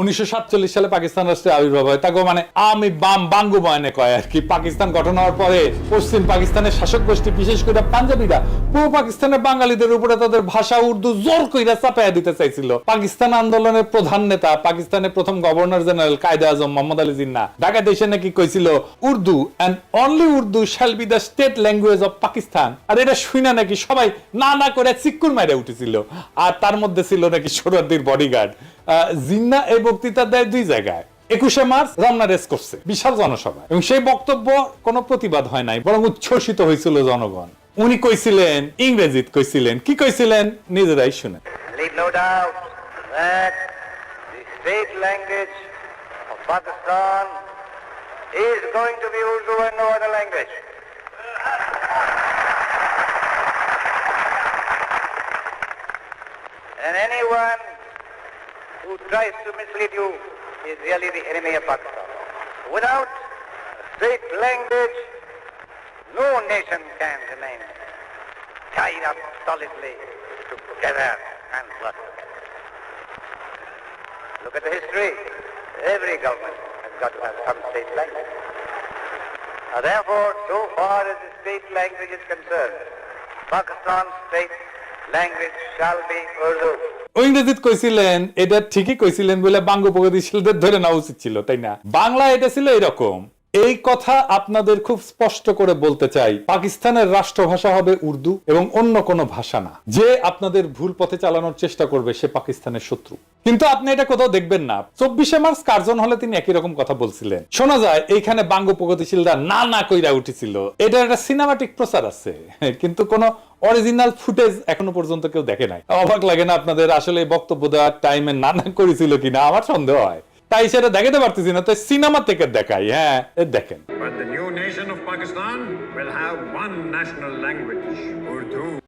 1947 সালে পাকিস্তান রাষ্ট্রের আবির্ভাব হয়। তাকে মানে আমি বাঙ্গু বয়নে কয় আর কি। পাকিস্তান গঠন হওয়ার পরে পশ্চিম পাকিস্তানের শাসক গোষ্ঠী, বিশেষ করে পাঞ্জাবিরা, পূর্ব পাকিস্তানের বাঙালিদের উপরে তাদের ভাষা উর্দু জোর কইরা চাপাইয়া দিতে চাইছিল। পাকিস্তান আন্দোলনের প্রধান নেতা, পাকিস্তানের প্রথম গভর্নর জেনারেল কায়েদে আজম মোহাম্মদ আলী জিন্নাহ ঢাকা দেশে নাকি কইছিল Urdu and only Urdu shall be the state language of Pakistan. আর এটা শুনে নাকি সবাই না করে চিক্কুর মাইরে উঠেছিল। আর তার মধ্যে ছিল নাকি সোহরাওয়ার্দীর বডিগার্ড। জিন্নাহ এই বক্তৃতা দেয় দুই জায়গায়। 21শে মার্চ রমনা রেস করছে বিশাল জনসভা, এবং সেই বক্তব্য কোনো প্রতিবাদ হয় নাই, বরং উচ্ছ্বসিত হয়েছিল জনগণ। উনি কইছিলেন, ইংরেজিতে কইছিলেন, কি কইছিলেন নিজেরাই শুনেন। Leave no doubt that the state language of Pakistan is going to be Urdu and no other language. And anyone who tries to mislead you is really the enemy of Pakistan. Without a state language, no nation can remain tied up solidly together and prosper. Look at the history. Every government has got to have some state language. Therefore, so far as the state language is concerned, Pakistan's state language shall be Urdu. ইংরেজিত কইছিলেন, এটা ঠিকই কইছিলেন বলে বাঙ্গ প্রগতিশীলদের ধরে নেওয়া উচিত ছিল, তাই না? বাংলা এটা ছিল এরকম। এই কথা আপনাদের খুব স্পষ্ট করে বলতে চাই, পাকিস্তানের রাষ্ট্রভাষা হবে উর্দু এবং অন্য কোনো ভাষা না। যে আপনাদের ভুল পথে চালানোর চেষ্টা করবে সে পাকিস্তানের শত্রু। কিন্তু আপনি এটা কোথাও দেখবেন না। 24শে মার্চ কার্জন হলে তিনি একই রকম কথা বলছিলেন। শোনা যায় এইখানে বাঙ্গ প্রগতিশীলরা না কইরা উঠেছিল। এটা একটা সিনেমাটিক প্রচার আছে, কিন্তু কোনো অরিজিনাল ফুটেজ এখনো পর্যন্ত কেউ দেখে নাই। অবাক লাগে না আপনাদের? আসলে বক্তব্য দেওয়ার টাইমে না করেছিল কিনা আমার সন্দেহ হয়, তাই সেটা দেখাতে পারতেছি না, তাই সিনেমা থেকে দেখাই। হ্যাঁ, দেখেন। But the new nation of Pakistan will have one national language, Urdu.